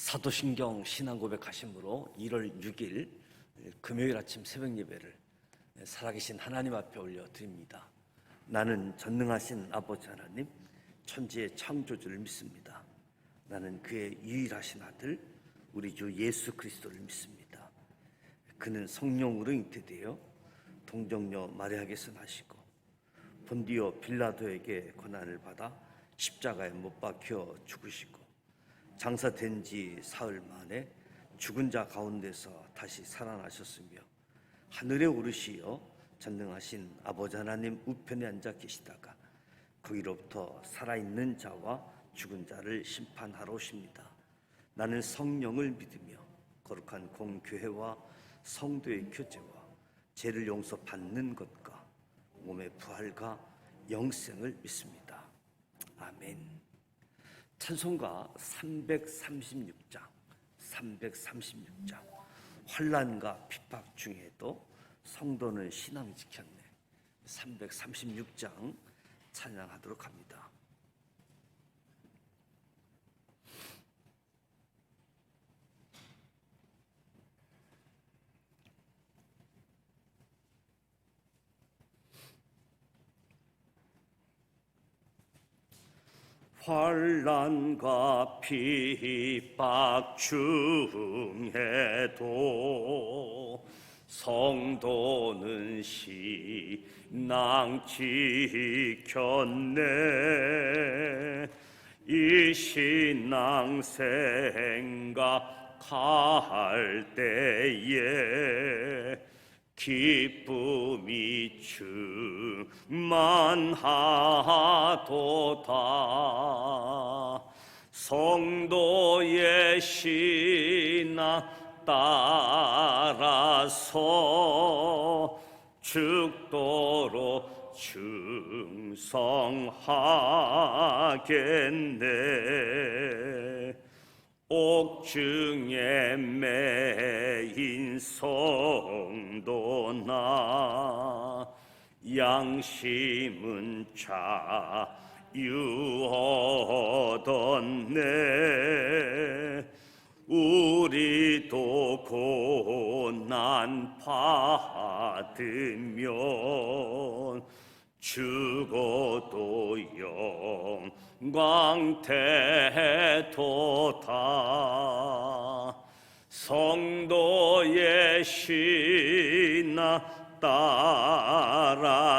사도신경 신앙고백 하심으로 1월 6일 금요일 아침 새벽 예배를 살아계신 하나님 앞에 올려드립니다. 나는 전능하신 아버지 하나님, 천지의 창조주를 믿습니다. 나는 그의 유일하신 아들 우리 주 예수 그리스도를 믿습니다. 그는 성령으로 잉태되어 동정녀 마리아에게서 나시고 본디오 빌라도에게 고난을 받아 십자가에 못 박혀 죽으시고 장사된 지 사흘 만에 죽은 자 가운데서 다시 살아나셨으며 하늘에 오르시어 전능하신 아버지 하나님 우편에 앉아 계시다가 거기로부터 살아있는 자와 죽은 자를 심판하러 오십니다. 나는 성령을 믿으며 거룩한 공교회와 성도의 교제와 죄를 용서받는 것과 몸의 부활과 영생을 믿습니다. 아멘. 찬송가 336장 환난과 핍박 중에도 성도는 신앙 지켰네. 336장 찬양하도록 합니다. 환난과 핍박 중에도 성도는 신앙 지켰네. 이 신앙 생각할 때에 기쁨이 충만하도다. 성도의 신앙 따라서 죽도록 충성하겠네. 옥중에 매인 성도나 양심은 자유하던네. 우리도 고난 받으면 죽어도 영광 태도다. 성도의 신앙 따라서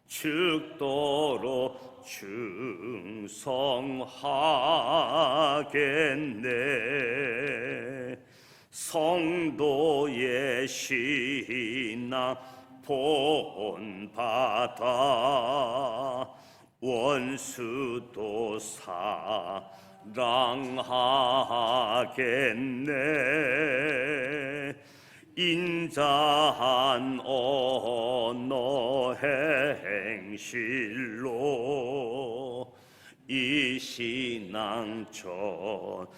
죽도록 충성하겠네. 성도의 신앙 본받아 원수도 사랑하겠네. 인자한 언어 행실로 이 신앙 전파하리라.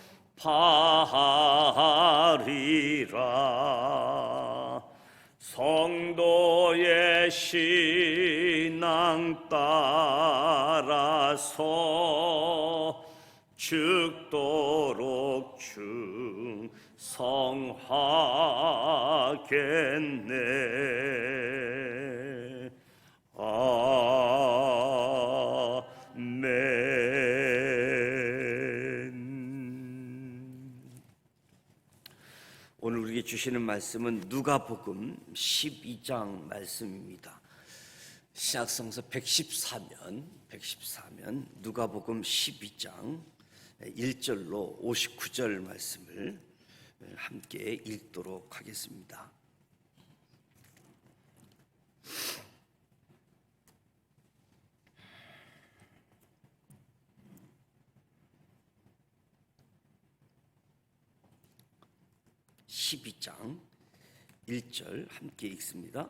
성도의 신앙 따라서 죽도록 충성하겠네. 아멘. 오늘 우리에게 주시는 말씀은 누가복음 12장 말씀입니다. 신약성서 114면 누가복음 12장 1절로 59절 말씀을 함께 읽도록 하겠습니다. (12장) 1절 함께 읽습니다.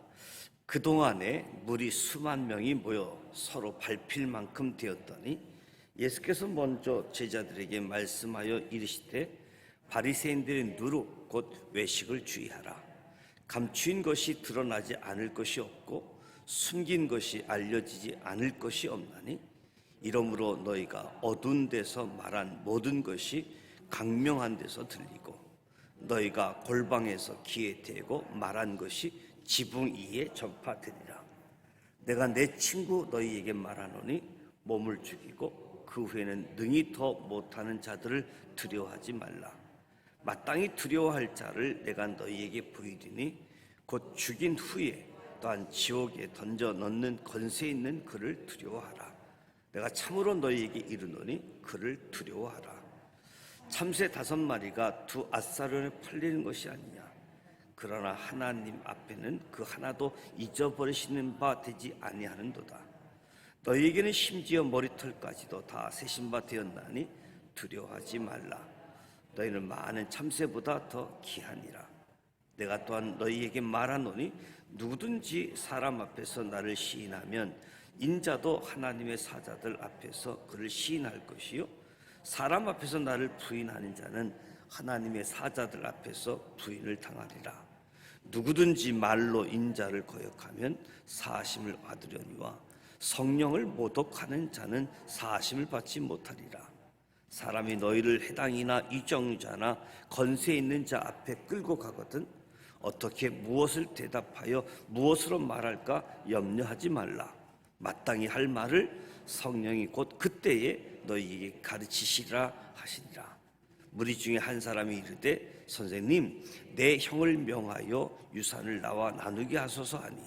그동안에 무리 수만 명이 모여 서로 밟힐 만큼 되었더니 예수께서 먼저 제자들에게 말씀하여 이르시되 바리새인들의 누룩 곧 외식을 주의하라. 감추인 것이 드러나지 않을 것이 없고 숨긴 것이 알려지지 않을 것이 없나니 이러므로 너희가 어두운 데서 말한 모든 것이 강명한 데서 들리고 너희가 골방에서 귀에 대고 말한 것이 지붕 위에 전파되리라. 내가 내 친구 너희에게 말하노니 몸을 죽이고 그 후에는 능히 더 못하는 자들을 두려워하지 말라. 마땅히 두려워할 자를 내가 너희에게 보이리니 곧 죽인 후에 또한 지옥에 던져 넣는 권세 있는 그를 두려워하라. 내가 참으로 너희에게 이르노니 그를 두려워하라. 참새 5마리가 2아사론에 팔리는 것이 아니냐. 그러나 하나님 앞에는 그 하나도 잊어버리시는 바 되지 아니하는도다. 너희에게는 심지어 머리털까지도 다 세신 바 되었나니 두려워하지 말라. 너희는 많은 참새보다 더 귀하니라. 내가 또한 너희에게 말하노니 누구든지 사람 앞에서 나를 시인하면 인자도 하나님의 사자들 앞에서 그를 시인할 것이요 사람 앞에서 나를 부인하는 자는 하나님의 사자들 앞에서 부인을 당하리라. 누구든지 말로 인자를 거역하면 사하심을 받으려니와 성령을 모독하는 자는 사하심을 받지 못하리라. 사람이 너희를 해당이나 위정자나 권세 있는 자 앞에 끌고 가거든 어떻게 무엇을 대답하여 무엇으로 말할까 염려하지 말라. 마땅히 할 말을 성령이 곧 그때에 너희에게 가르치시리라 하시니라. 무리 중에 한 사람이 이르되 선생님 내 형을 명하여 유산을 나와 나누게 하소서 하니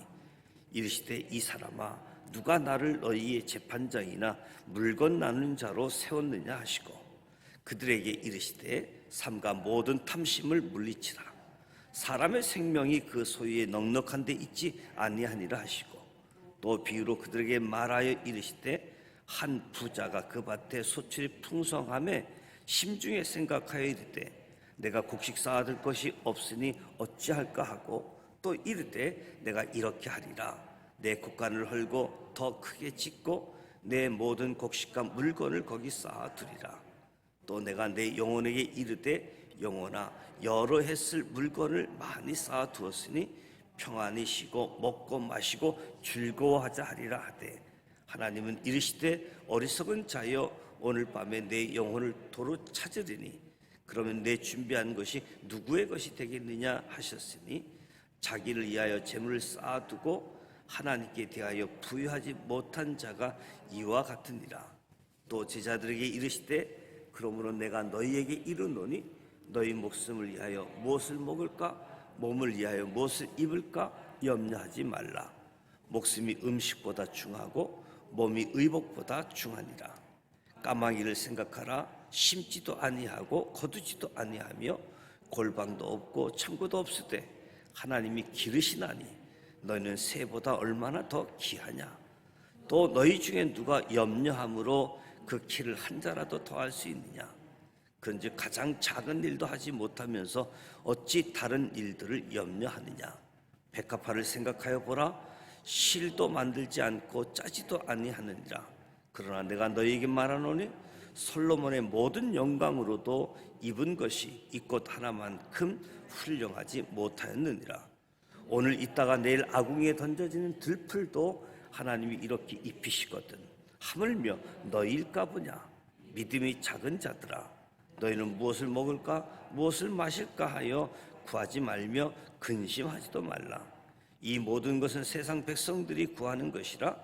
이르시되 이 사람아 누가 나를 너희의 재판장이나 물건 나누는 자로 세웠느냐 하시고 그들에게 이르시되 삼가 모든 탐심을 물리치라. 사람의 생명이 그 소유에 넉넉한 데 있지 아니하니라 하시고 또 비유로 그들에게 말하여 이르시되 한 부자가 그 밭에 소출이 풍성함에 심중에 생각하여 이르되 내가 곡식 쌓아둘 것이 없으니 어찌할까 하고 또 이르되 내가 이렇게 하리라. 내 곡간을 헐고 더 크게 짓고 내 모든 곡식과 물건을 거기 쌓아두리라. 또 내가 내 영혼에게 이르되 영혼아 여러 해 쓸 물건을 많이 쌓아두었으니 평안히 쉬고 먹고 마시고 즐거워하자 하리라 하되 하나님은 이르시되 어리석은 자여 오늘 밤에 내 영혼을 도로 찾으리니 그러면 내 준비한 것이 누구의 것이 되겠느냐 하셨으니 자기를 위하여 재물을 쌓아두고 하나님께 대하여 부유하지 못한 자가 이와 같으니라. 또 제자들에게 이르시되 그러므로 내가 너희에게 이르노니 너희 목숨을 위하여 무엇을 먹을까 몸을 위하여 무엇을 입을까 염려하지 말라. 목숨이 음식보다 중하고 몸이 의복보다 중하니라. 까마귀를 생각하라. 심지도 아니하고 거두지도 아니하며 골방도 없고 창고도 없으되 하나님이 기르시나니 너희는 새보다 얼마나 더 귀하냐. 또 너희 중에 누가 염려함으로 그 키를 한 자라도 더할 수 있느냐. 그런즉 가장 작은 일도 하지 못하면서 어찌 다른 일들을 염려하느냐. 백합화를 생각하여 보라. 실도 만들지 않고 짜지도 아니하느니라. 그러나 내가 너희에게 말하노니 솔로몬의 모든 영광으로도 입은 것이 이 꽃 하나만큼 훌륭하지 못하였느니라. 오늘 있다가 내일 아궁이에 던져지는 들풀도 하나님이 이렇게 입히시거든 하물며 너희일까 보냐. 믿음이 작은 자들아 너희는 무엇을 먹을까 무엇을 마실까 하여 구하지 말며 근심하지도 말라. 이 모든 것은 세상 백성들이 구하는 것이라.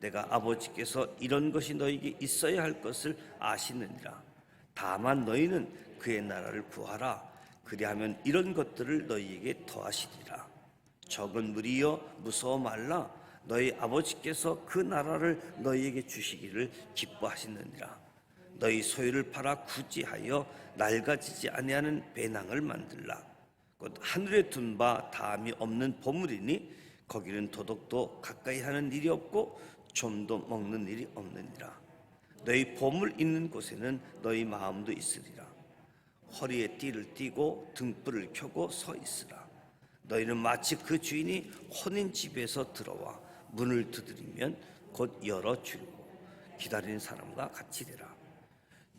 내가 아버지께서 이런 것이 너희에게 있어야 할 것을 아시느니라. 다만 너희는 그의 나라를 구하라. 그리하면 이런 것들을 너희에게 더하시리라. 적은 무리여 무서워 말라. 너희 아버지께서 그 나라를 너희에게 주시기를 기뻐하시느니라. 너희 소유를 팔아 구지하여 낡아지지 아니하는 배낭을 만들라. 곧 하늘에 둔 바 다함이 없는 보물이니 거기는 도둑도 가까이 하는 일이 없고 좀도 먹는 일이 없느니라. 너희 보물 있는 곳에는 너희 마음도 있으리라. 허리에 띠를 띠고 등불을 켜고 서 있으라. 너희는 마치 그 주인이 혼인 집에서 들어와 문을 두드리면 곧 열어주고 기다리는 사람과 같이 되라.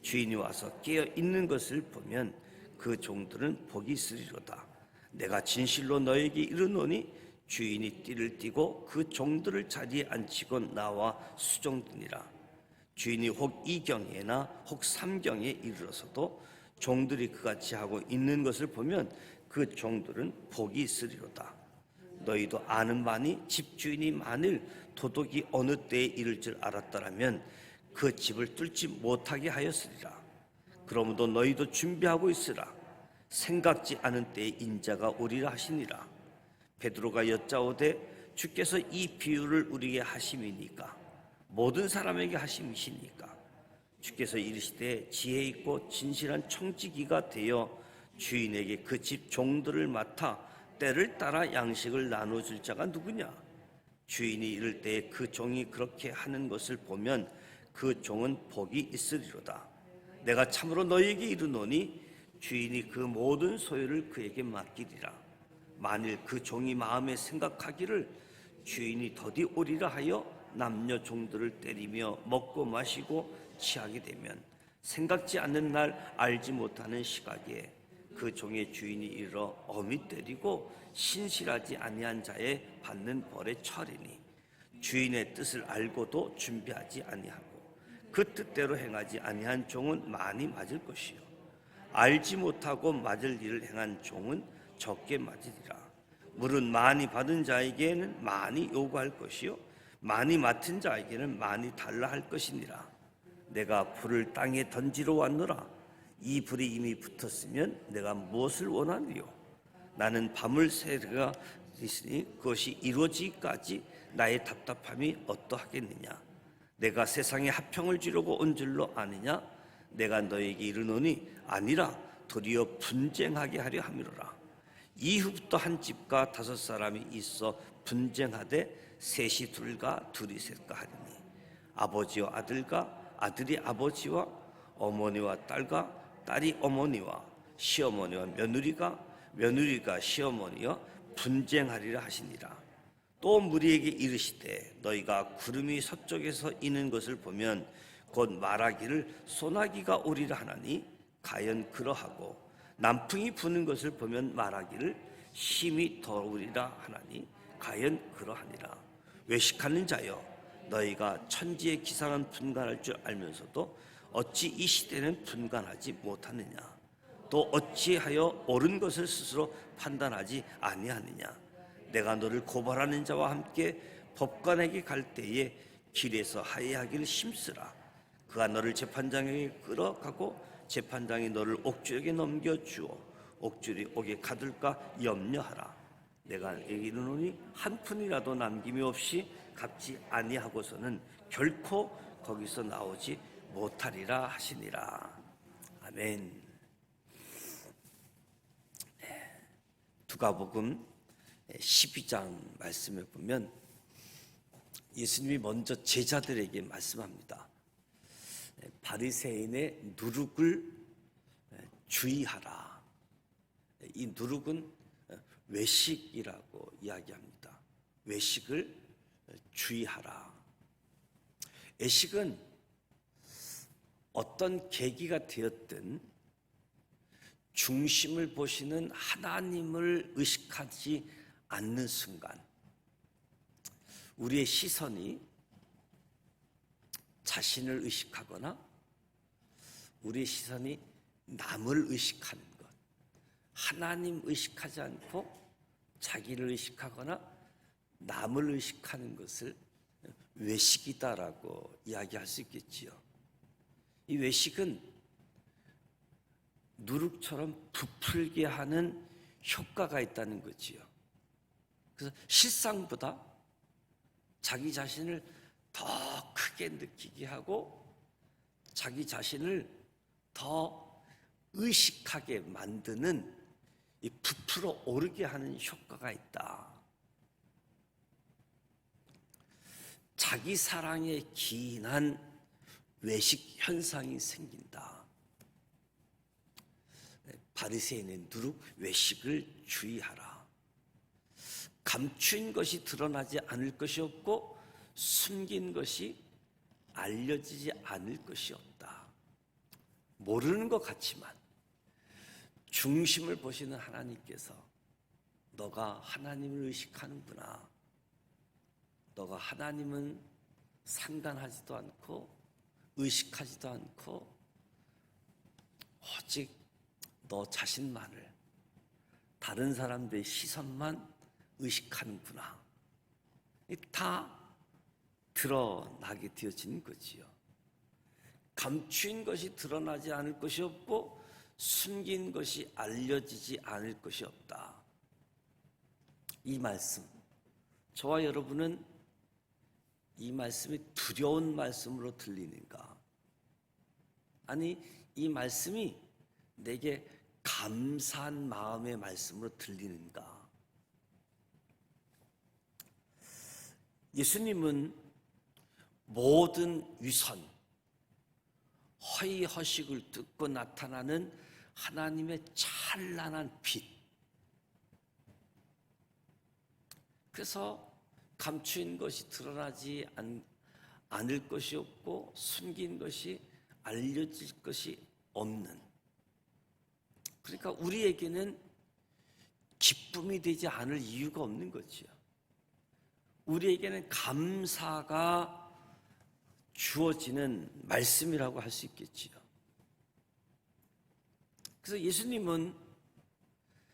주인이 와서 깨어 있는 것을 보면 그 종들은 복이 있으리로다. 내가 진실로 너에게 이르노니 주인이 띠를 띠고 그 종들을 자리에 앉히고 나와 수종드니라. 주인이 혹 이경에나 혹 삼경에 이르러서도 종들이 그같이 하고 있는 것을 보면 그 종들은 복이 있으리로다. 너희도 아는 바니 집주인이 만일 도둑이 어느 때에 이를 줄 알았더라면 그 집을 뚫지 못하게 하였으리라. 그러므로 너희도 준비하고 있으라. 생각지 않은 때에 인자가 오리라 하시니라. 베드로가 여짜오되 주께서 이 비유를 우리에게 하심이니까 모든 사람에게 하심이시니까 주께서 이르시되 지혜 있고 진실한 청지기가 되어 주인에게 그 집 종들을 맡아 때를 따라 양식을 나눠줄 자가 누구냐? 주인이 이를 때에 그 종이 그렇게 하는 것을 보면 그 종은 복이 있으리로다. 내가 참으로 너희에게 이르노니 주인이 그 모든 소유를 그에게 맡기리라. 만일 그 종이 마음에 생각하기를 주인이 더디 오리라 하여 남녀 종들을 때리며 먹고 마시고 취하게 되면 생각지 않는 날 알지 못하는 시각에 그 종의 주인이 이르러 엄히 때리고 신실하지 아니한 자의 받는 벌에 처하리니 주인의 뜻을 알고도 준비하지 아니하고 그 뜻대로 행하지 아니한 종은 많이 맞을 것이요 알지 못하고 맞을 일을 행한 종은 적게 맞으리라. 물은 많이 받은 자에게는 많이 요구할 것이요 많이 맡은 자에게는 많이 달라 할 것이니라. 내가 불을 땅에 던지러 왔노라. 이 불이 이미 붙었으면 내가 무엇을 원하리요? 나는 밤을 새가 있으니 그것이 이루어지기까지 나의 답답함이 어떠하겠느냐? 내가 세상에 화평을 주려고 온 줄로 아느냐? 내가 너에게 이르노니 아니라 도리어 분쟁하게 하려 함이로라. 이후부터 한 집과 5 사람이 있어 분쟁하되 셋이 둘과 둘이 셋과 하리니 아버지와 아들과 아들이 아버지와 어머니와 딸과 딸이 어머니와 시어머니와 며느리가 시어머니와 분쟁하리라 하시니라. 또 무리에게 이르시되 너희가 구름이 서쪽에서 이는 것을 보면 곧 말하기를 소나기가 오리라 하나니 가연 그러하고 남풍이 부는 것을 보면 말하기를 심히 더우리라 하나니 가연 그러하니라. 외식하는 자여 너희가 천지의 기상은 분간할 줄 알면서도 어찌 이 시대는 분간하지 못하느냐? 또 어찌하여 옳은 것을 스스로 판단하지 아니하느냐? 내가 너를 고발하는 자와 함께 법관에게 갈 때에 길에서 하회하기를 힘쓰라. 그가 너를 재판장에게 끌어가고 재판장이 너를 옥주에게 넘겨주어 옥줄이 옥에 가둘까 염려하라. 내가 이르노니 한 푼이라도 남김이 없이 갚지 아니하고서는 결코 거기서 나오지 못하리라 하시니라. 아멘. 누가복음 12장 말씀에 보면 예수님이 먼저 제자들에게 말씀합니다. 바리새인의 누룩을 주의하라. 이 누룩은 외식이라고 이야기합니다. 외식을 주의하라. 외식은 어떤 계기가 되었든 중심을 보시는 하나님을 의식하지 않는 순간 우리의 시선이 자신을 의식하거나 우리의 시선이 남을 의식하는 것, 하나님 의식하지 않고 자기를 의식하거나 남을 의식하는 것을 외식이다라고 이야기할 수 있겠지요. 이 외식은 누룩처럼 부풀게 하는 효과가 있다는 거지요. 그래서 실상보다 자기 자신을 더 크게 느끼게 하고 자기 자신을 더 의식하게 만드는 이 부풀어 오르게 하는 효과가 있다. 자기 사랑에 기인한 외식 현상이 생긴다. 바리새인의 누룩 외식을 주의하라. 감춘 것이 드러나지 않을 것이 없고 숨긴 것이 알려지지 않을 것이 없다. 모르는 것 같지만 중심을 보시는 하나님께서 너가 하나님을 의식하는구나. 너가 하나님은 상관하지도 않고 의식하지도 않고 오직 너 자신만을, 다른 사람들의 시선만 의식하는구나. 다 드러나게 되어지는 거지요. 감추인 것이 드러나지 않을 것이 없고 숨긴 것이 알려지지 않을 것이 없다. 이 말씀, 저와 여러분은 이 말씀이 두려운 말씀으로 들리는가? 아니, 이 말씀이 내게 감사한 마음의 말씀으로 들리는가? 예수님은 모든 위선, 허위허식을 뜯고 나타나는 하나님의 찬란한 빛, 그래서 감추인 것이 드러나지 않을 것이 없고 숨긴 것이 알려질 것이 없는, 그러니까 우리에게는 기쁨이 되지 않을 이유가 없는 거지요. 우리에게는 감사가 주어지는 말씀이라고 할 수 있겠지요. 그래서 예수님은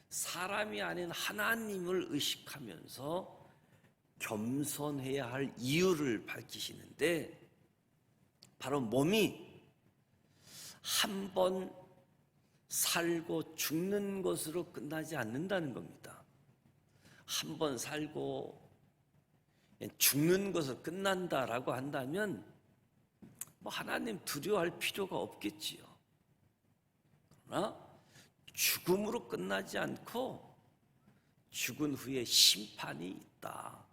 사람이 아닌 하나님을 의식하면서 겸손해야 할 이유를 밝히시는데, 바로 몸이 한 번 살고 죽는 것으로 끝나지 않는다는 겁니다. 한 번 살고 죽는 것으로 끝난다라고 한다면 하나님 두려워할 필요가 없겠지요. 그러나 죽음으로 끝나지 않고 죽은 후에 심판이 있다.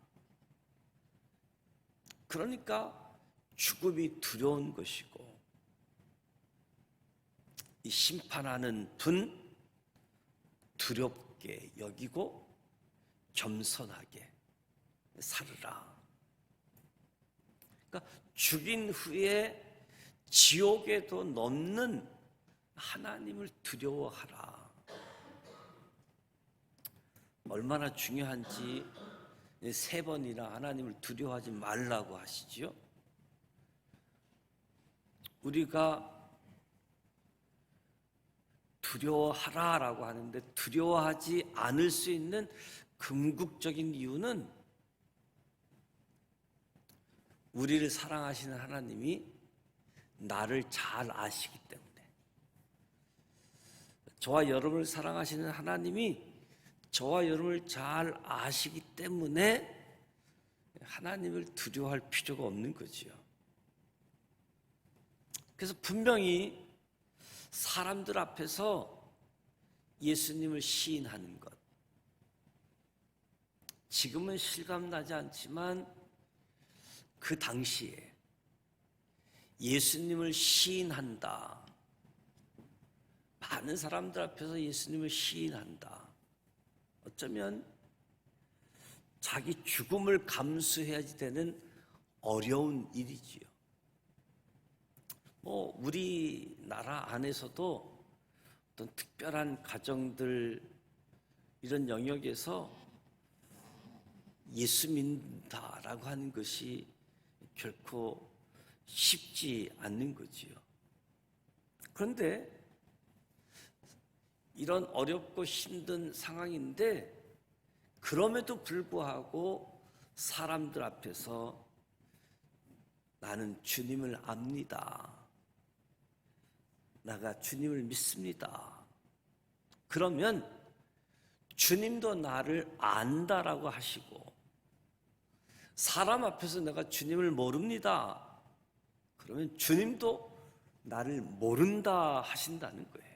그러니까 죽음이 두려운 것이고, 이 심판하는 분 두렵게 여기고 겸손하게 살으라. 그러니까 죽인 후에 지옥에도 넘는 하나님을 두려워하라. 얼마나 중요한지 3번이나 하나님을 두려워하지 말라고 하시지요. 우리가 두려워하라라고 하는데 두려워하지 않을 수 있는 궁극적인 이유는 우리를 사랑하시는 하나님이 나를 잘 아시기 때문에, 저와 여러분을 사랑하시는 하나님이 저와 여러분을 잘 아시기 때문에 하나님을 두려워할 필요가 없는 거지요. 그래서 분명히 사람들 앞에서 예수님을 시인하는 것, 지금은 실감나지 않지만 그 당시에 예수님을 시인한다, 많은 사람들 앞에서 예수님을 시인한다, 어쩌면 자기 죽음을 감수해야지 되는 어려운 일이지요. 우리나라 안에서도 어떤 특별한 가정들, 이런 영역에서 예수 믿는다라고 하는 것이 결코 쉽지 않는 거지요. 그런데 이런 어렵고 힘든 상황인데, 그럼에도 불구하고 사람들 앞에서 나는 주님을 압니다, 내가 주님을 믿습니다, 그러면 주님도 나를 안다라고 하시고, 사람 앞에서 내가 주님을 모릅니다, 그러면 주님도 나를 모른다 하신다는 거예요.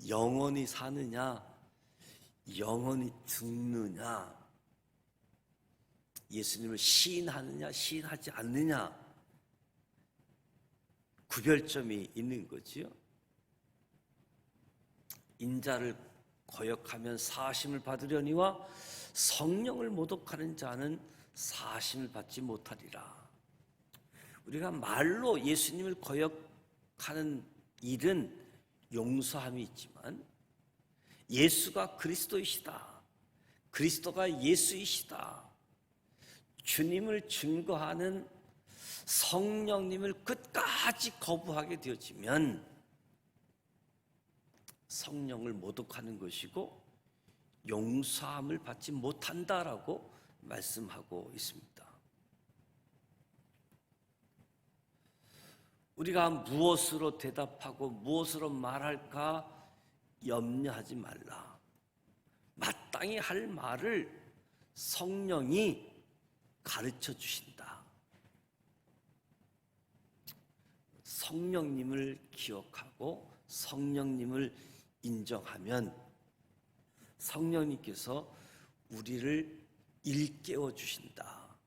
영원히 사느냐 영원히 죽느냐, 예수님을 시인하느냐 시인하지 않느냐, 구별점이 있는 거지요. 인자를 거역하면 사심을 받으려니와 성령을 모독하는 자는 사심을 받지 못하리라. 우리가 말로 예수님을 거역하는 일은 용서함이 있지만, 예수가 그리스도이시다, 그리스도가 예수이시다, 주님을 증거하는 성령님을 끝까지 거부하게 되어지면 성령을 모독하는 것이고 용서함을 받지 못한다라고 말씀하고 있습니다. 우리가 무엇으로 대답하고 무엇으로 말할까 염려하지 말라. 마땅히 할 말을 성령이 가르쳐 주신다. 성령님을 기억하고 성령님을 인정하면 성령님께서 우리를 일깨워 주신다.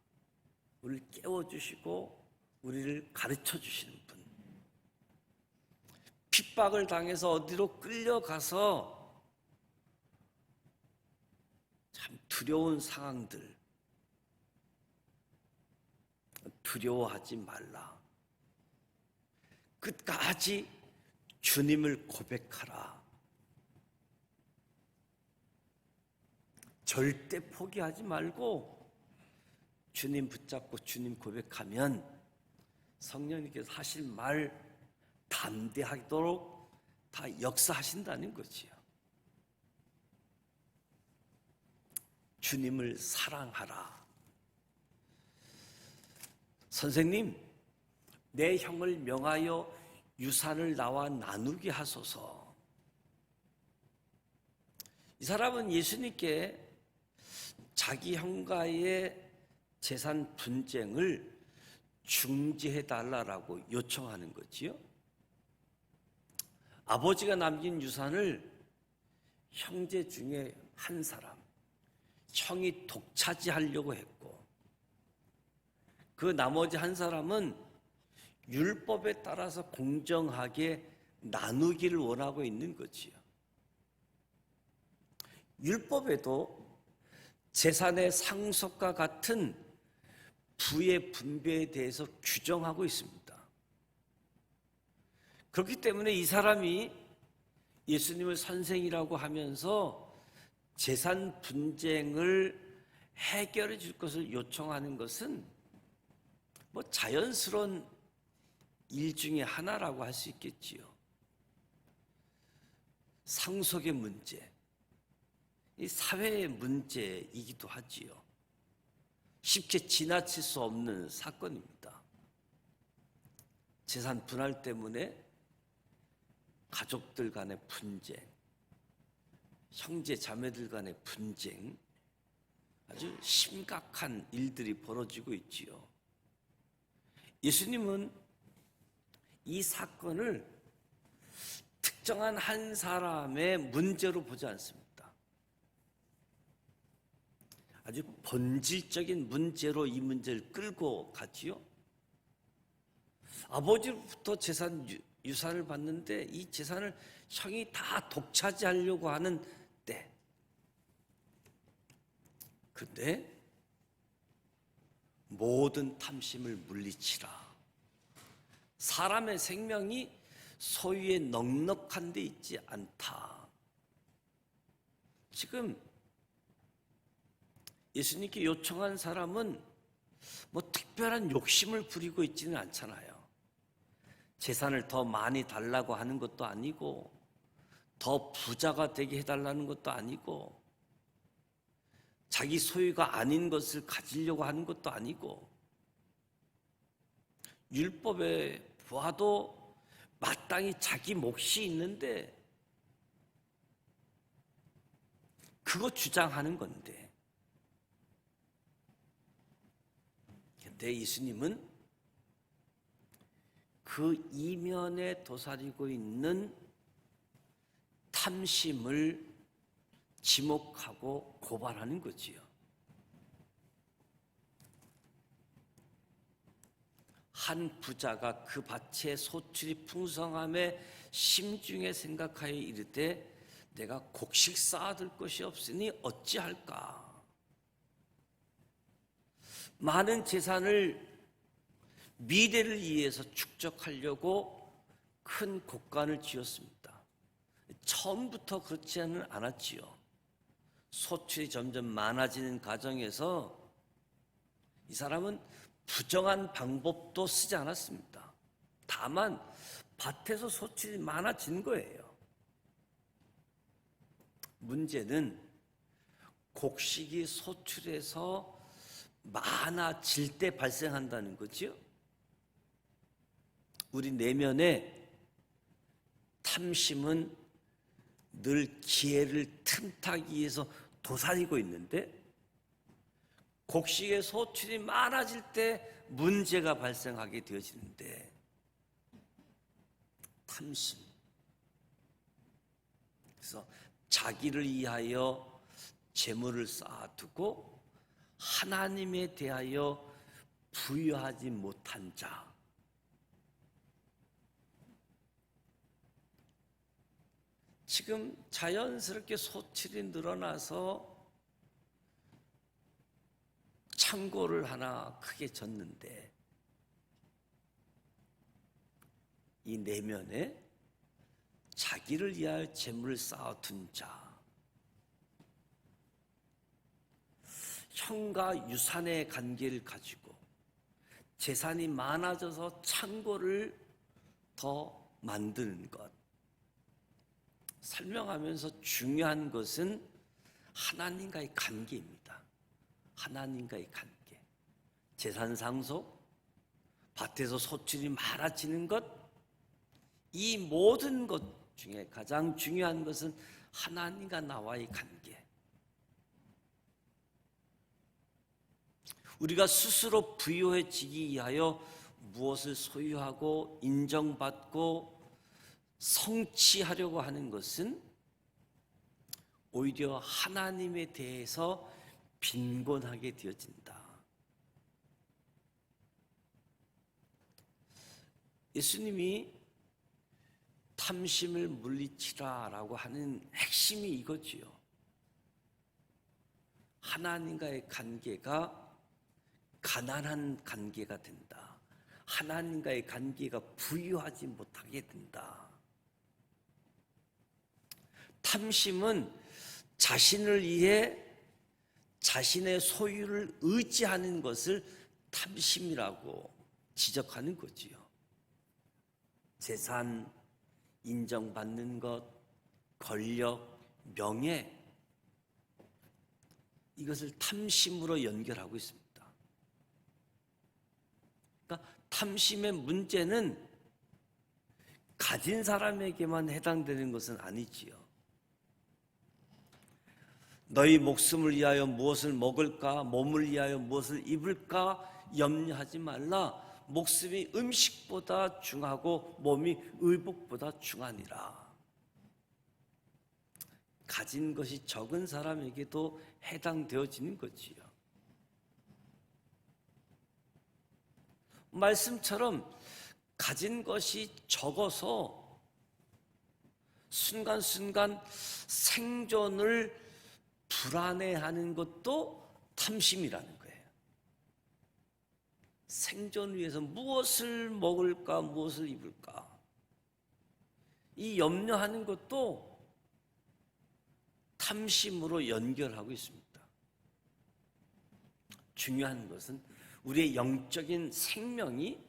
우리를 깨워 주시고 우리를 가르쳐 주시는 분. 핍박을 당해서 어디로 끌려가서 참 두려운 상황들, 두려워하지 말라. 끝까지 주님을 고백하라. 절대 포기하지 말고 주님 붙잡고 주님 고백하면 성령님께서 하실 말 담대하도록 다 역사하신다는 거지요. 주님을 사랑하라. 선생님, 내 형을 명하여 유산을 나와 나누게 하소서. 이 사람은 예수님께 자기 형과의 재산 분쟁을 중지해달라고 요청하는 거지요. 아버지가 남긴 유산을 형제 중에 한 사람, 형이 독차지하려고 했고, 그 나머지 한 사람은 율법에 따라서 공정하게 나누기를 원하고 있는 거지요. 율법에도 재산의 상속과 같은 부의 분배에 대해서 규정하고 있습니다. 그렇기 때문에 이 사람이 예수님을 선생이라고 하면서 재산 분쟁을 해결해 줄 것을 요청하는 것은 뭐 자연스러운 일 중에 하나라고 할 수 있겠지요. 상속의 문제, 이 사회의 문제이기도 하지요. 쉽게 지나칠 수 없는 사건입니다. 재산 분할 때문에 가족들 간의 분쟁, 형제 자매들 간의 분쟁, 아주 심각한 일들이 벌어지고 있지요. 예수님은 이 사건을 특정한 한 사람의 문제로 보지 않습니다. 아주 본질적인 문제로 이 문제를 끌고 가지요. 아버지로부터 유산을 받는데 이 재산을 형이 다 독차지하려고 하는 때, 근데 모든 탐심을 물리치라. 사람의 생명이 소유에 넉넉한 데 있지 않다. 지금 예수님께 요청한 사람은 뭐 특별한 욕심을 부리고 있지는 않잖아요. 재산을 더 많이 달라고 하는 것도 아니고, 더 부자가 되게 해달라는 것도 아니고, 자기 소유가 아닌 것을 가지려고 하는 것도 아니고, 율법에 보아도 마땅히 자기 몫이 있는데 그거 주장하는 건데, 근데 예수님은 그 이면에 도사리고 있는 탐심을 지목하고 고발하는 거지요. 한 부자가 그 밭의 소출이 풍성함에 심중에 생각하여 이르되 내가 곡식 쌓아둘 것이 없으니 어찌할까. 많은 재산을 미래를 위해서 축적하려고 큰 곡간을 지었습니다. 처음부터 그렇지는 않았지요. 소출이 점점 많아지는 과정에서 이 사람은 부정한 방법도 쓰지 않았습니다. 다만 밭에서 소출이 많아진 거예요. 문제는 곡식이 소출해서 많아질 때 발생한다는 거죠. 우리 내면에 탐심은 늘 기회를 틈타기 위해서 도사리고 있는데, 곡식의 소출이 많아질 때 문제가 발생하게 되어지는데, 탐심. 그래서 자기를 위하여 재물을 쌓아두고 하나님에 대하여 부여하지 못한 자, 지금 자연스럽게 소출이 늘어나서 창고를 하나 크게 졌는데, 이 내면에 자기를 위하여 재물을 쌓아둔 자, 형과 유산의 관계를 가지고 재산이 많아져서 창고를 더 만드는 것, 설명하면서 중요한 것은 하나님과의 관계입니다. 하나님과의 관계. 재산 상속, 밭에서 소출이 많아지는 것, 이 모든 것 중에 가장 중요한 것은 하나님과 나와의 관계. 우리가 스스로 부유해지기 위하여 무엇을 소유하고 인정받고 성취하려고 하는 것은 오히려 하나님에 대해서 빈곤하게 되어진다. 예수님이 탐심을 물리치라라고 하는 핵심이 이거지요. 하나님과의 관계가 가난한 관계가 된다. 하나님과의 관계가 부유하지 못하게 된다. 탐심은 자신을 위해 자신의 소유를 의지하는 것을 탐심이라고 지적하는 거지요. 재산, 인정받는 것, 권력, 명예, 이것을 탐심으로 연결하고 있습니다. 그러니까 탐심의 문제는 가진 사람에게만 해당되는 것은 아니지요. 너희 목숨을 위하여 무엇을 먹을까, 몸을 위하여 무엇을 입을까 염려하지 말라. 목숨이 음식보다 중하고 몸이 의복보다 중하니라. 가진 것이 적은 사람에게도 해당되어지는 거지요. 말씀처럼 가진 것이 적어서 순간순간 생존을 불안해하는 것도 탐심이라는 거예요. 생존을 위해서 무엇을 먹을까, 무엇을 입을까, 이 염려하는 것도 탐심으로 연결하고 있습니다. 중요한 것은 우리의 영적인 생명이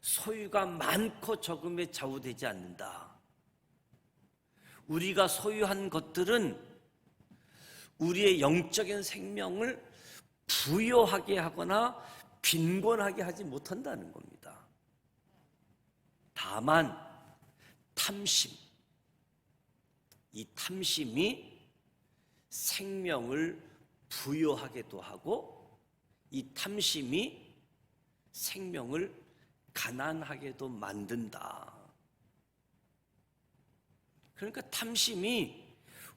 소유가 많고 적음에 좌우되지 않는다. 우리가 소유한 것들은 우리의 영적인 생명을 부요하게 하거나 빈곤하게 하지 못한다는 겁니다. 다만 탐심, 이 탐심이 생명을 부요하게도 하고 이 탐심이 생명을 가난하게도 만든다. 그러니까 탐심이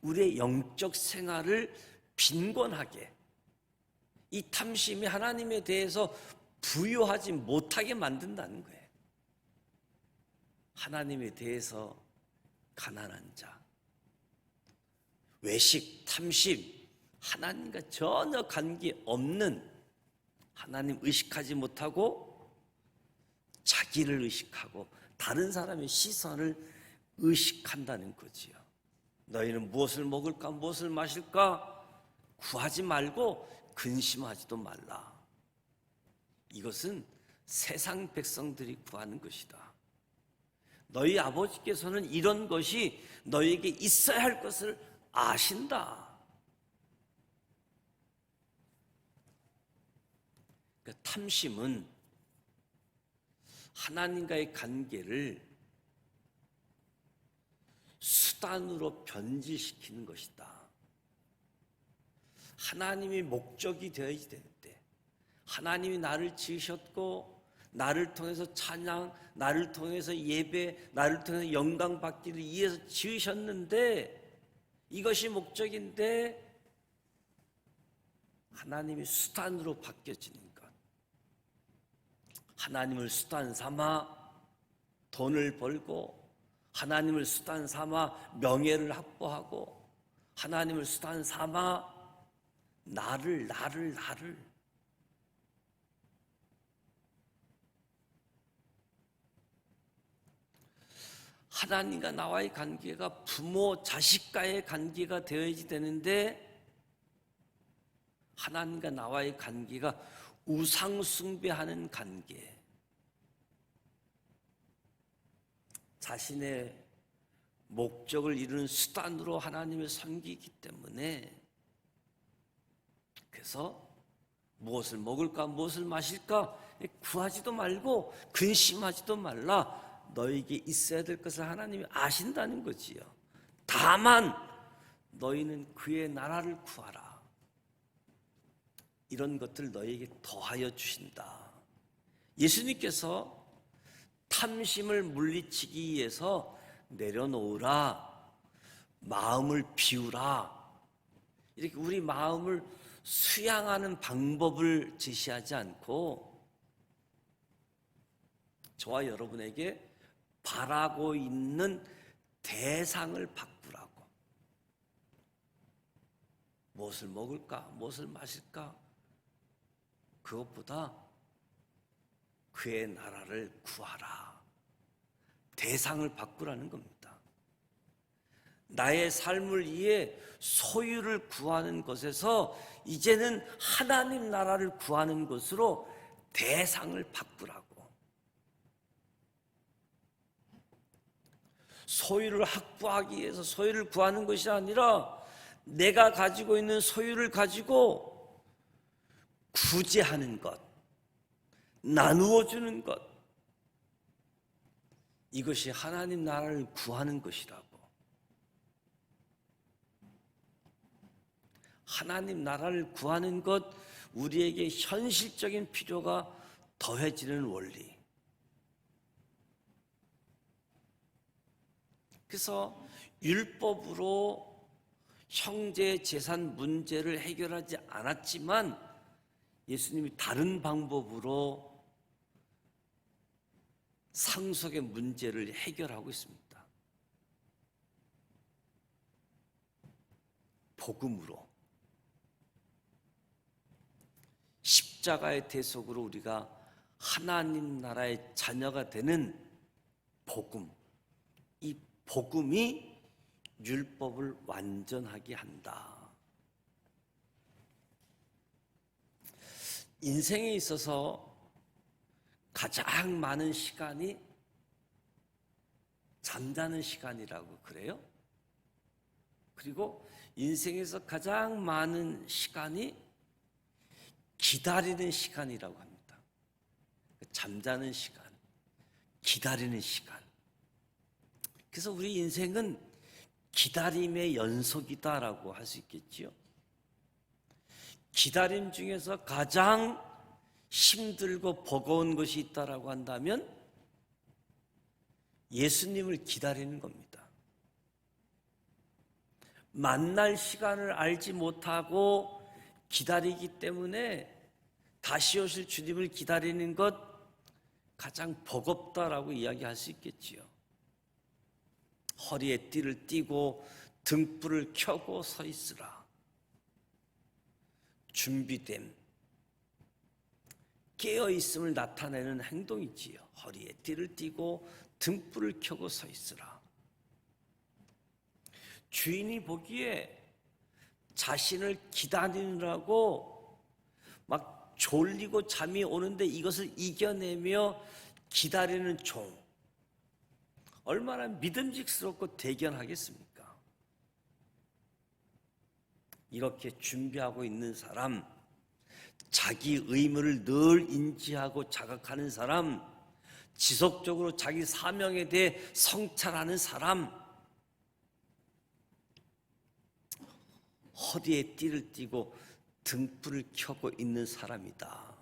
우리의 영적 생활을 빈곤하게, 이 탐심이 하나님에 대해서 부요하지 못하게 만든다는 거예요. 하나님에 대해서 가난한 자, 외식, 탐심, 하나님과 전혀 관계없는, 하나님 의식하지 못하고 자기를 의식하고 다른 사람의 시선을 의식한다는 거지요. 너희는 무엇을 먹을까, 무엇을 마실까 구하지 말고 근심하지도 말라. 이것은 세상 백성들이 구하는 것이다. 너희 아버지께서는 이런 것이 너희에게 있어야 할 것을 아신다. 그러니까 탐심은 하나님과의 관계를 수단으로 변질시키는 것이다. 하나님이 목적이 되어야 되는데, 하나님이 나를 지으셨고 나를 통해서 찬양, 나를 통해서 예배, 나를 통해서 영광 받기를 위해서 지으셨는데, 이것이 목적인데 하나님이 수단으로 바뀌어지는 것. 하나님을 수단 삼아 돈을 벌고, 하나님을 수단 삼아 명예를 확보하고, 하나님을 수단 삼아 나를 하나님과 나와의 관계가 부모 자식과의 관계가 되어야지 되는데, 하나님과 나와의 관계가 우상 숭배하는 관계, 자신의 목적을 이루는 수단으로 하나님을 섬기기 때문에, 그래서 무엇을 먹을까 무엇을 마실까 구하지도 말고 근심하지도 말라. 너에게 있어야 될 것을 하나님이 아신다는 거지요. 다만 너희는 그의 나라를 구하라. 이런 것들 너희에게 더하여 주신다. 예수님께서 탐심을 물리치기 위해서 내려놓으라, 마음을 비우라, 이렇게 우리 마음을 수양하는 방법을 제시하지 않고 저와 여러분에게 바라고 있는 대상을 바꾸라고. 무엇을 먹을까? 무엇을 마실까? 그것보다 그의 나라를 구하라. 대상을 바꾸라는 겁니다. 나의 삶을 위해 소유를 구하는 것에서 이제는 하나님 나라를 구하는 것으로 대상을 바꾸라고. 소유를 확보하기 위해서 소유를 구하는 것이 아니라 내가 가지고 있는 소유를 가지고 구제하는 것, 나누어 주는 것, 이것이 하나님 나라를 구하는 것이라고. 하나님 나라를 구하는 것, 우리에게 현실적인 필요가 더해지는 원리. 그래서 율법으로 형제 재산 문제를 해결하지 않았지만 예수님이 다른 방법으로 상속의 문제를 해결하고 있습니다. 복음으로, 십자가의 대속으로 우리가 하나님 나라의 자녀가 되는 복음, 이 복음이 율법을 완전하게 한다. 인생에 있어서 가장 많은 시간이 잠자는 시간이라고 그래요. 그리고 인생에서 가장 많은 시간이 기다리는 시간이라고 합니다. 잠자는 시간, 기다리는 시간. 그래서 우리 인생은 기다림의 연속이다라고 할 수 있겠지요. 기다림 중에서 가장 힘들고 버거운 것이 있다라고 한다면 예수님을 기다리는 겁니다. 만날 시간을 알지 못하고 기다리기 때문에 다시 오실 주님을 기다리는 것 가장 버겁다라고 이야기할 수 있겠지요. 허리에 띠를 띠고 등불을 켜고 서 있으라. 준비됨, 깨어있음을 나타내는 행동이지요. 허리에 띠를 띠고 등불을 켜고 서 있으라. 주인이 보기에 자신을 기다리느라고 막 졸리고 잠이 오는데 이것을 이겨내며 기다리는 종, 얼마나 믿음직스럽고 대견하겠습니까? 이렇게 준비하고 있는 사람, 자기 의무를 늘 인지하고 자각하는 사람, 지속적으로 자기 사명에 대해 성찰하는 사람, 허리에 띠를 띠고 등불을 켜고 있는 사람이다.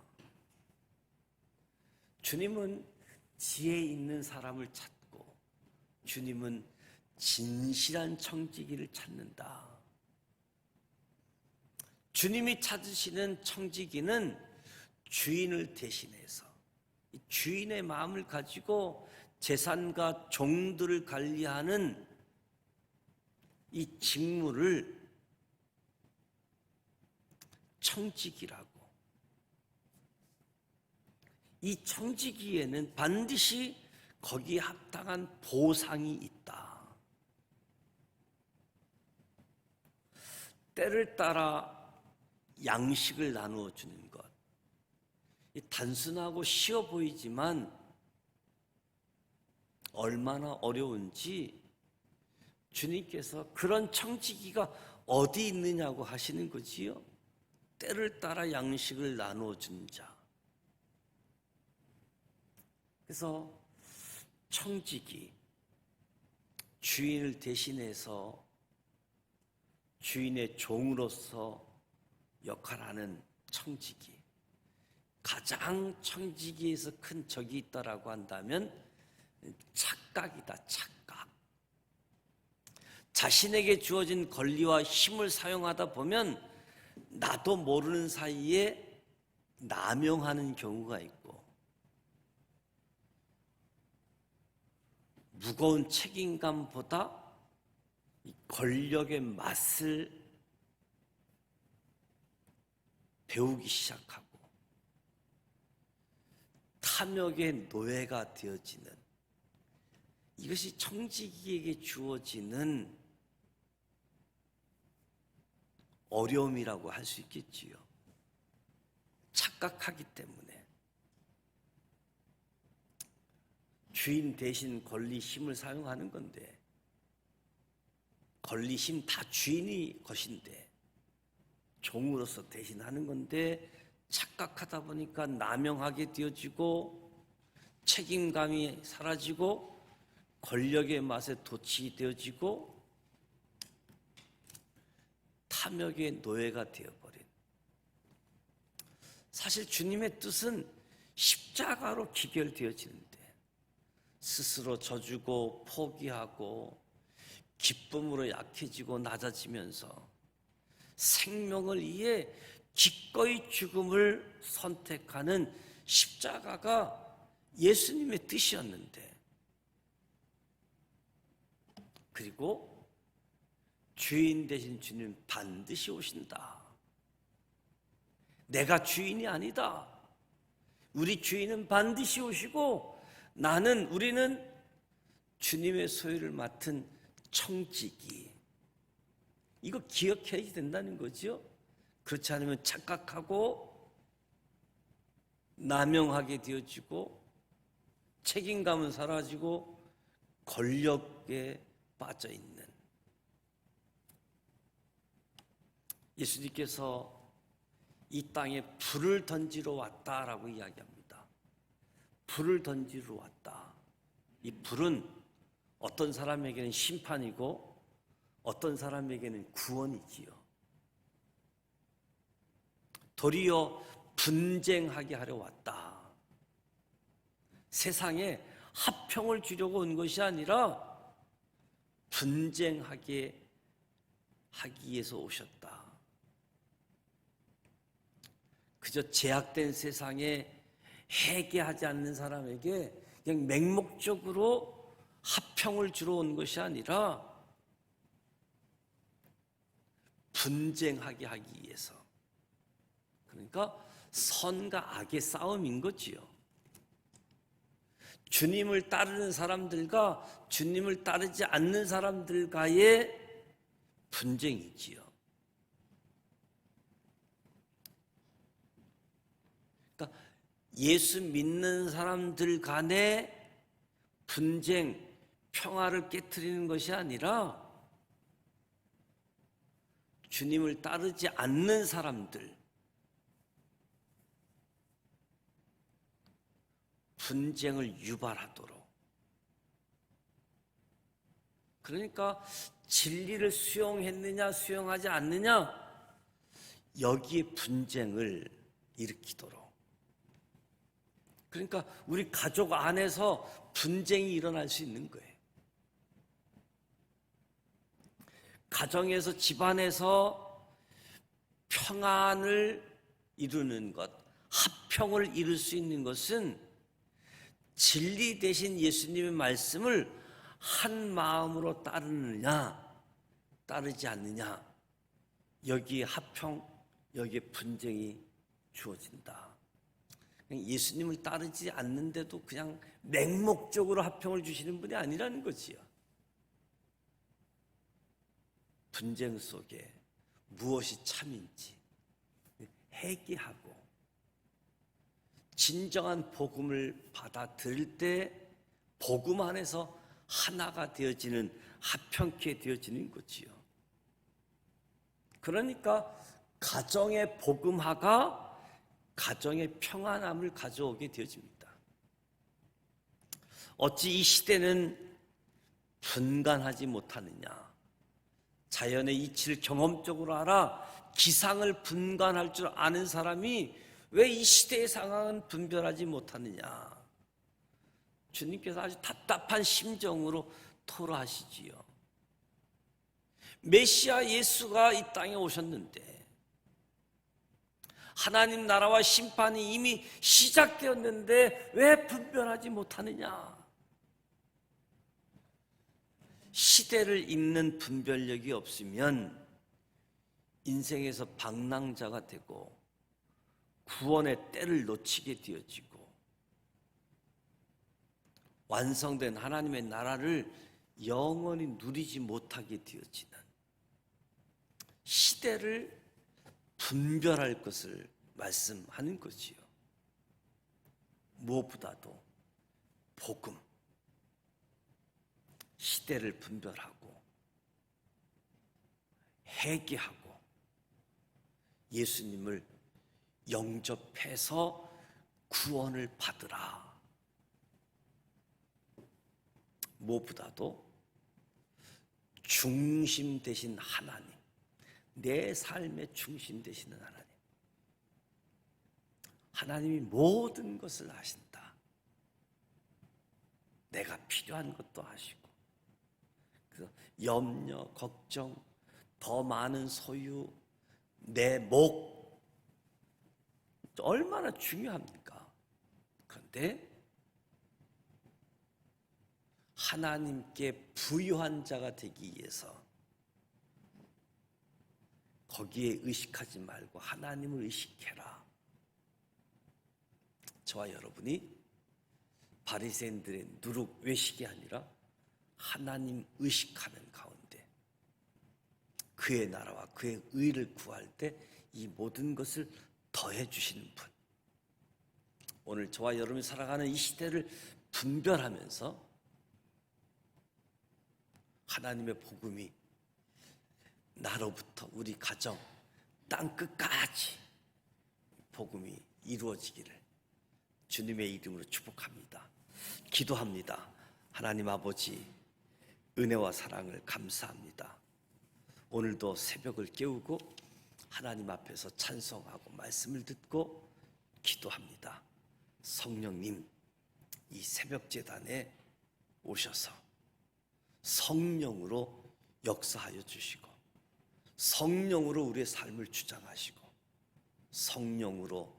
주님은 지혜 있는 사람을 찾고 주님은 진실한 청지기를 찾는다. 주님이 찾으시는 청지기는 주인을 대신해서 주인의 마음을 가지고 재산과 종들을 관리하는 이 직무를 청지기라고. 이 청지기에는 반드시 거기에 합당한 보상이 있다. 때를 따라 양식을 나누어 주는 것, 단순하고 쉬워 보이지만 얼마나 어려운지 주님께서 그런 청지기가 어디 있느냐고 하시는 거지요. 때를 따라 양식을 나누어 준 자. 그래서 청지기, 주인을 대신해서 주인의 종으로서 역할하는 청지기, 가장 청지기에서 큰 적이 있다라고 한다면 착각이다. 착각. 자신에게 주어진 권리와 힘을 사용하다 보면 나도 모르는 사이에 남용하는 경우가 있고, 무거운 책임감보다 이 권력의 맛을 배우기 시작하고 탐욕의 노예가 되어지는, 이것이 청지기에게 주어지는 어려움이라고 할 수 있겠지요. 착각하기 때문에 주인 대신 권리 힘을 사용하는 건데, 권리 힘 다 주인이 것인데 종으로서 대신하는 건데, 착각하다 보니까 남용하게 되어지고 책임감이 사라지고 권력의 맛에 도취되어지고 탐욕의 노예가 되어버린. 사실 주님의 뜻은 십자가로 기결되어지는데 스스로 져주고 포기하고 기쁨으로 약해지고 낮아지면서 생명을 위해 기꺼이 죽음을 선택하는 십자가가 예수님의 뜻이었는데, 그리고 주인 대신 주님 반드시 오신다. 내가 주인이 아니다. 우리 주인은 반드시 오시고 우리는 주님의 소유를 맡은 청지기. 이거 기억해야 된다는 거죠. 그렇지 않으면 착각하고 남용하게 되어지고 책임감은 사라지고 권력에 빠져 있는. 예수님께서 이 땅에 불을 던지러 왔다라고 이야기합니다. 불을 던지러 왔다. 이 불은 어떤 사람에게는 심판이고 어떤 사람에게는 구원이지요. 도리어 분쟁하게 하려 왔다. 세상에 화평을 주려고 온 것이 아니라 분쟁하게 하기 위해서 오셨다. 그저 제약된 세상에 회개하지 않는 사람에게 그냥 맹목적으로 화평을 주러 온 것이 아니라 분쟁하게 하기 위해서. 그러니까 선과 악의 싸움인 거지요. 주님을 따르는 사람들과 주님을 따르지 않는 사람들과의 분쟁이지요. 그러니까 예수 믿는 사람들 간의 분쟁, 평화를 깨트리는 것이 아니라 주님을 따르지 않는 사람들, 분쟁을 유발하도록. 그러니까 진리를 수용했느냐 수용하지 않느냐, 여기에 분쟁을 일으키도록. 그러니까 우리 가족 안에서 분쟁이 일어날 수 있는 거예요. 가정에서, 집안에서 평안을 이루는 것, 화평을 이룰 수 있는 것은 진리 대신 예수님의 말씀을 한 마음으로 따르느냐 따르지 않느냐, 여기에 화평, 여기에 분쟁이 주어진다. 예수님을 따르지 않는데도 그냥 맹목적으로 화평을 주시는 분이 아니라는 거지요. 분쟁 속에 무엇이 참인지 회개하고 진정한 복음을 받아들일 때 복음 안에서 하나가 되어지는, 화평케 되어지는 거지요. 그러니까 가정의 복음화가 가정의 평안함을 가져오게 되어집니다. 어찌 이 시대는 분간하지 못하느냐, 자연의 이치를 경험적으로 알아 기상을 분간할 줄 아는 사람이 왜 이 시대의 상황은 분별하지 못하느냐, 주님께서 아주 답답한 심정으로 토로하시지요. 메시아 예수가 이 땅에 오셨는데 하나님 나라와 심판이 이미 시작되었는데 왜 분별하지 못하느냐. 시대를 읽는 분별력이 없으면 인생에서 방랑자가 되고 구원의 때를 놓치게 되어지고 완성된 하나님의 나라를 영원히 누리지 못하게 되어지는, 시대를 분별할 것을 말씀하는 거지요. 무엇보다도 복음, 시대를 분별하고 회개하고 예수님을 영접해서 구원을 받으라. 무엇보다도 중심 되신 하나님, 내 삶의 중심 되시는 하나님, 하나님이 모든 것을 아신다. 내가 필요한 것도 아시고, 그래서 염려, 걱정, 더 많은 소유, 내 목, 얼마나 중요합니까? 그런데 하나님께 부유한 자가 되기 위해서 거기에 의식하지 말고 하나님을 의식해라. 저와 여러분이 바리새인들의 누룩 외식이 아니라 하나님 의식하는 가운데 그의 나라와 그의 의를 구할 때 이 모든 것을 더해 주시는 분. 오늘 저와 여러분이 살아가는 이 시대를 분별하면서 하나님의 복음이 나로부터 우리 가정, 땅 끝까지 복음이 이루어지기를 주님의 이름으로 축복합니다. 기도합니다. 하나님 아버지, 은혜와 사랑을 감사합니다. 오늘도 새벽을 깨우고 하나님 앞에서 찬송하고 말씀을 듣고 기도합니다. 성령님, 이 새벽 제단에 오셔서 성령으로 역사하여 주시고 성령으로 우리의 삶을 주장하시고 성령으로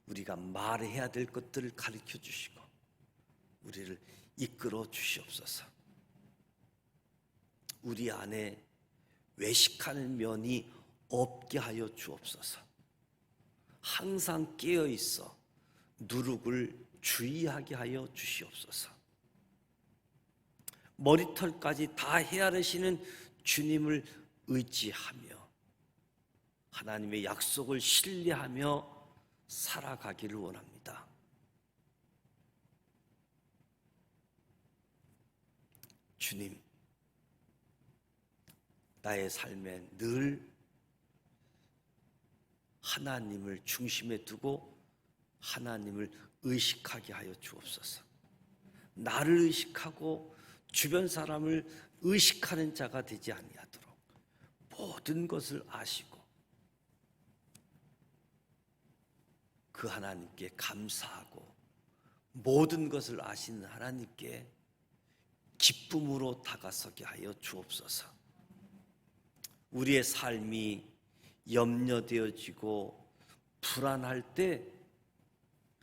우리가 말해야 될 것들을 가르쳐 주시고 우리를 이끌어 주시옵소서. 우리 안에 외식하는 면이 없게 하여 주옵소서. 항상 깨어 있어 누룩을 주의하게 하여 주시옵소서. 머리털까지 다 헤아리시는 주님을 의지하며 하나님의 약속을 신뢰하며 살아가기를 원합니다. 주님, 나의 삶에 늘 하나님을 중심에 두고 하나님을 의식하게 하여 주옵소서. 나를 의식하고 주변 사람을 의식하는 자가 되지 아니하도록 모든 것을 아시고 그 하나님께 감사하고 모든 것을 아시는 하나님께 기쁨으로 다가서게 하여 주옵소서. 우리의 삶이 염려되어지고 불안할 때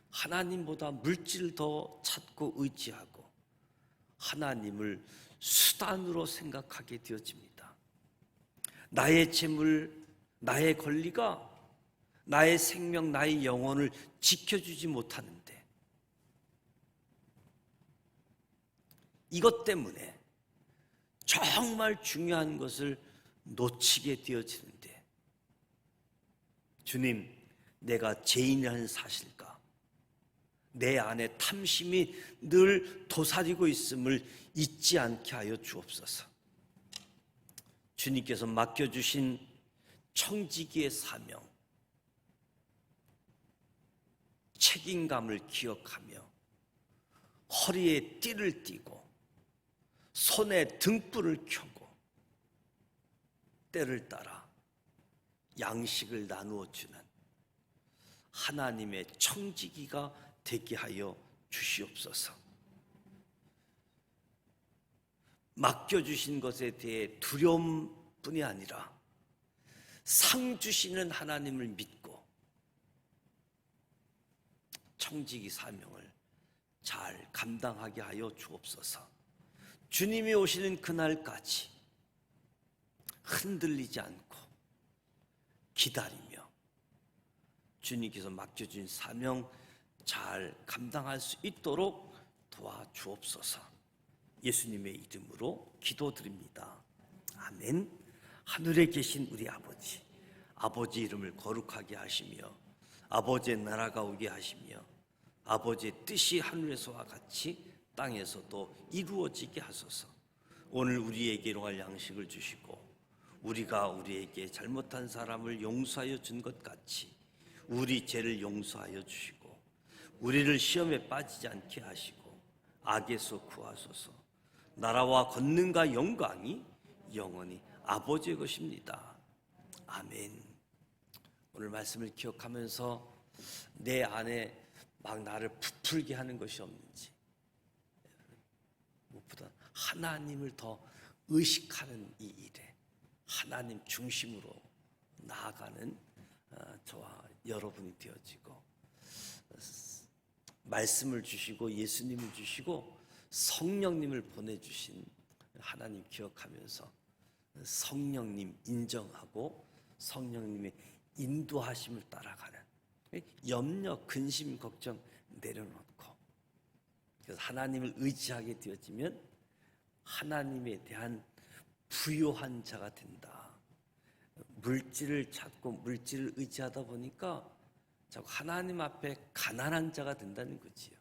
하나님보다 물질을 더 찾고 의지하고 하나님을 수단으로 생각하게 되어집니다. 나의 재물, 나의 권리가 나의 생명, 나의 영혼을 지켜주지 못하는데 이것 때문에 정말 중요한 것을 놓치게 되어지는데 주님, 내가 죄인이라는 사실과 내 안에 탐심이 늘 도사리고 있음을 잊지 않게 하여 주옵소서. 주님께서 맡겨주신 청지기의 사명, 책임감을 기억하며 허리에 띠를 띠고 손에 등불을 켜고 때를 따라 양식을 나누어 주는 하나님의 청지기가 되게 하여 주시옵소서. 맡겨주신 것에 대해 두려움뿐이 아니라 상 주시는 하나님을 믿고 청지기 사명을 잘 감당하게 하여 주옵소서. 주님이 오시는 그날까지 흔들리지 않고 기다리며 주님께서 맡겨준 사명 잘 감당할 수 있도록 도와주옵소서. 예수님의 이름으로 기도드립니다. 아멘. 하늘에 계신 우리 아버지, 아버지 이름을 거룩하게 하시며 아버지의 나라가 오게 하시며 아버지의 뜻이 하늘에서와 같이 땅에서도 이루어지게 하소서. 오늘 우리에게 일용할 양식을 주시고 우리가 우리에게 잘못한 사람을 용서하여 준 것 같이 우리 죄를 용서하여 주시고 우리를 시험에 빠지지 않게 하시고 악에서 구하소서. 나라와 권능과 영광이 영원히 아버지의 것입니다. 아멘. 오늘 말씀을 기억하면서 내 안에 막 나를 부풀게 하는 것이 없는지, 무엇보다 하나님을 더 의식하는 이 일에 하나님 중심으로 나아가는 저와 여러분이 되어지고 말씀을 주시고 예수님을 주시고 성령님을 보내주신 하나님 기억하면서 성령님 인정하고 성령님의 인도하심을 따라가는 염려, 근심, 걱정 내려놓고 그래서 하나님을 의지하게 되어지면 하나님에 대한 부요한 자가 된다. 물질을 찾고 물질을 의지하다 보니까 자꾸 하나님 앞에 가난한 자가 된다는 거지요.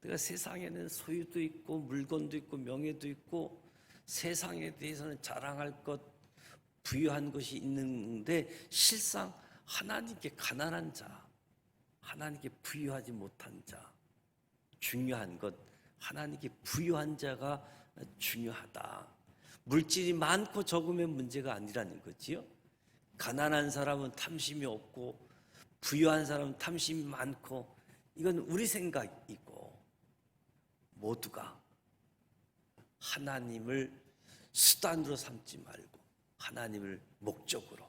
내가 세상에는 소유도 있고 물건도 있고 명예도 있고 세상에 대해서는 자랑할 것, 부유한 것이 있는데 실상 하나님께 가난한 자, 하나님께 부유하지 못한 자, 중요한 것 하나님께 부유한 자가 중요하다. 물질이 많고 적으면 문제가 아니라는 거지요. 가난한 사람은 탐심이 없고 부유한 사람은 탐심이 많고 이건 우리 생각이고 모두가 하나님을 수단으로 삼지 말고 하나님을 목적으로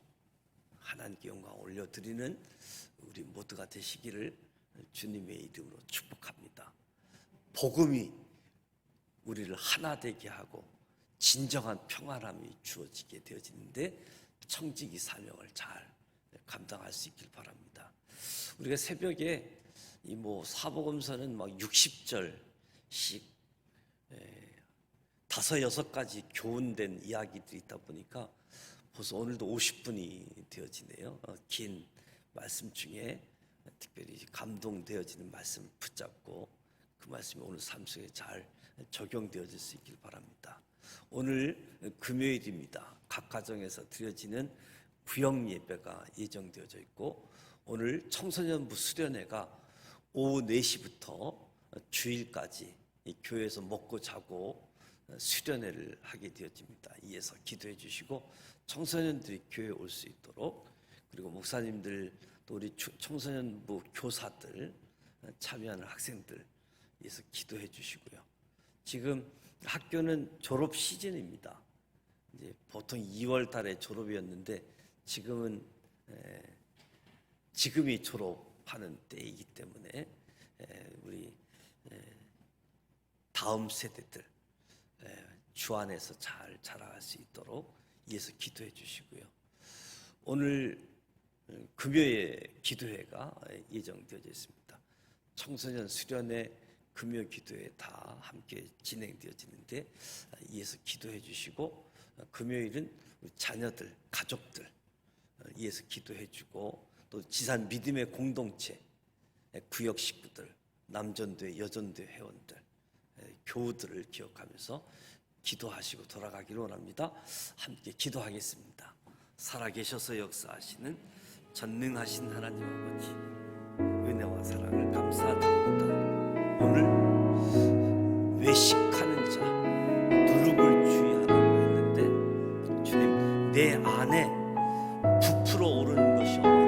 하나님께 영광 올려드리는 우리 모두가 되시기를 주님의 이름으로 축복합니다. 복음이 우리를 하나 되게 하고 진정한 평안함이 주어지게 되어지는데 청지기 사명을 잘 감당할 수 있길 바랍니다. 우리가 새벽에 이 사복음서는 60절씩 5-6가지 교훈된 이야기들이 있다 보니까 벌써 오늘도 50분이 되어지네요. 긴 말씀 중에 특별히 감동되어지는 말씀을 붙잡고 그 말씀이 오늘 삶 속에 잘 적용되어질 수 있길 바랍니다. 오늘 금요일입니다. 각 가정에서 드려지는 구역 예배가 예정되어져 있고 오늘 청소년부 수련회가 오후 4시부터 주일까지 이 교회에서 먹고 자고 수련회를 하게 되어집니다. 이에서 기도해 주시고 청소년들이 교회에 올 수 있도록, 그리고 목사님들 또 우리 청소년부 교사들 참여하는 학생들 위해서 기도해 주시고요. 지금 학교는 졸업 시즌입니다. 이제 보통 2월 달에 졸업이었는데 지금이 졸업하는 때이기 때문에 우리 다음 세대들 주 안에서 잘 자라갈 수 있도록 위해서 기도해 주시고요. 오늘 금요일 기도회가 예정되어져 있습니다. 청소년 수련회 금요 기도회 다 함께 진행되어지는데 이에서 기도해 주시고, 금요일은 우리 자녀들, 가족들 이에서 기도해 주고, 또 지산 믿음의 공동체 구역 식구들, 남전도회, 여전도회 회원들, 교우들을 기억하면서 기도하시고 돌아가기를 원합니다. 함께 기도하겠습니다. 살아계셔서 역사하시는 전능하신 하나님 아버지, 은혜와 사랑을 감사드립니다. 오늘 외식하는 자, 누룩을 주의하라고 했는데 주님, 내 안에 부풀어 오르는 것이